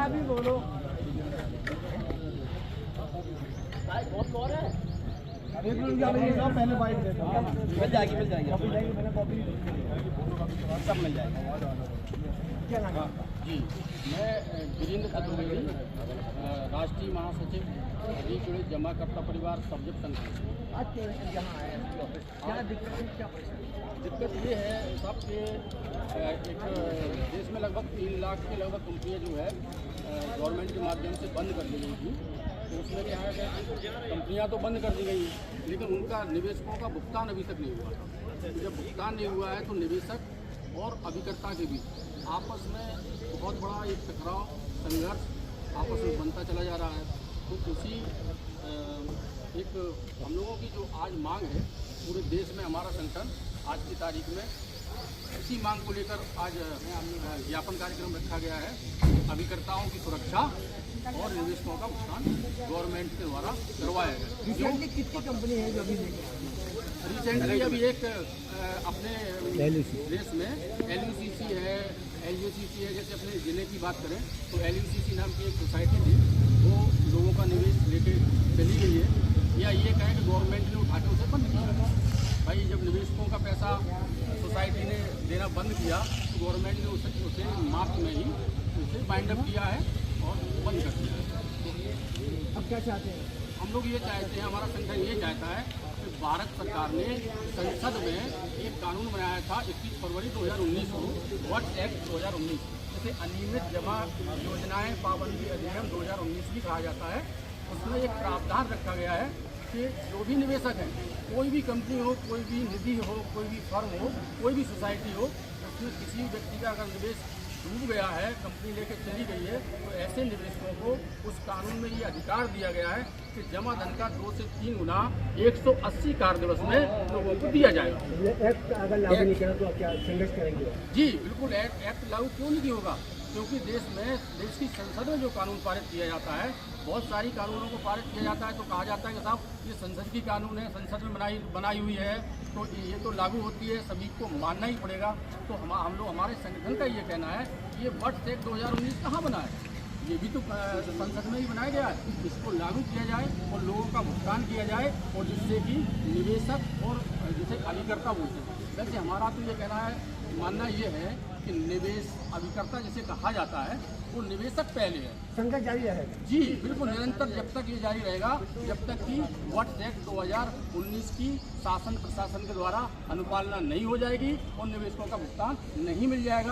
भी बोलो। पहले बाइट देता हूँ, मिल जाएगी मैंने कॉपी सब मिल जाएगा। क्या नाम है? जी, मैं वीरेंद्र चतुर्वेदी, राष्ट्रीय महासचिव अभी जुड़े जमाकर्ता परिवार सब्जेक्ट संघ। आज यहाँ आए हैं ऑफिस, क्या दिक्कत है, क्या परेशानी? दिक्कत ये है साहब कि एक देश में लगभग 3 लाख के लगभग कंपनियाँ जो है गवर्नमेंट के माध्यम से बंद कर दी गई थी। तो उसमें क्या है कि कंपनियाँ तो बंद कर दी गई, लेकिन उनका निवेशकों का भुगतान अभी तक नहीं हुआ था। जब भुगतान नहीं हुआ है तो निवेशक और अभिकर्ता के बीच आपस में बहुत बड़ा एक टकराव, संघर्ष आपस में बनता चला जा रहा है। तो उसी एक हम लोगों की जो आज मांग है, पूरे देश में हमारा संगठन आज की तारीख में इसी मांग को लेकर आज ज्ञापन कार्यक्रम रखा गया है। अभिकर्ताओं की सुरक्षा और निवेशकों का भुगतान गवर्नमेंट के द्वारा करवाया गया। रिसेंटली कितनी कंपनी है जो अभी रिसेंटली अभी एक अपने देश में LUCC है, LUCC है। जैसे अपने ज़िले की बात करें तो LUCC नाम की एक सोसाइटी थी, वो लोगों का निवेश लेके चली गई है। या ये कहें कि गवर्नमेंट ने उठा के उसे बंद किया। भाई जब निवेशकों का पैसा सोसाइटी ने देना बंद किया तो गवर्नमेंट ने उसे मार्च में ही उसे बाइंड अप किया है और बंद कर दिया है। अब क्या चाहते हैं? हम लोग ये चाहते हैं, हमारा संगठन ये चाहता है कि भारत सरकार ने संसद में एक कानून बनाया था 21 फरवरी 2019 को, वर्ष एक्ट 2019, जिसे अनियमित जमा योजनाएं पाबंदी अधिनियम 2019 भी कहा जाता है। उसमें एक प्रावधान रखा गया है कि जो भी निवेशक हैं, कोई भी कंपनी हो, कोई भी निधि हो, कोई भी फर्म हो, कोई भी सोसाइटी हो, उसमें किसी व्यक्ति का अगर निवेश डूब गया है, कंपनी लेकर चली गई है, तो ऐसे निवेशकों को उस कानून में ये अधिकार दिया गया है कि जमा धन का 2 से 3 गुना 180 कार्य दिवस में लोगों को दिया जाएगा। एक्ट अगर लागू नहीं करें तो क्या संघर्ष करेंगे? जी बिल्कुल, एक्ट लागू क्यों नहीं होगा, क्योंकि देश की संसद में जो कानून पारित किया जाता है, बहुत सारी कानूनों को पारित किया जाता है तो कहा जाता है कि साहब ये संसद की कानून है, संसद में बनाई हुई है, तो ये तो लागू होती है, सभी को मानना ही पड़ेगा। तो हम लोग, हमारे संगठन का ये कहना है, ये वर्ष एक्ट 2019 कहाँ बना है, ये भी तो संसद में ही बनाया गया है। इसको लागू किया जाए और लोगों का भुगतान किया जाए, और जिससे कि निवेशक और जिसे अभिकर्ता बोलते हैं, वैसे हमारा तो ये कहना है, मानना ये है कि निवेश अभिकर्ता जिसे कहा जाता है वो निवेशक पहले है। संघर्ष जारी रहेगा? जी बिल्कुल, निरंतर जब तक ये जारी रहेगा, जब तक कि वर्ष एक्ट 2019 की शासन प्रशासन के द्वारा अनुपालना नहीं हो जाएगी और निवेशकों का भुगतान नहीं मिल जाएगा।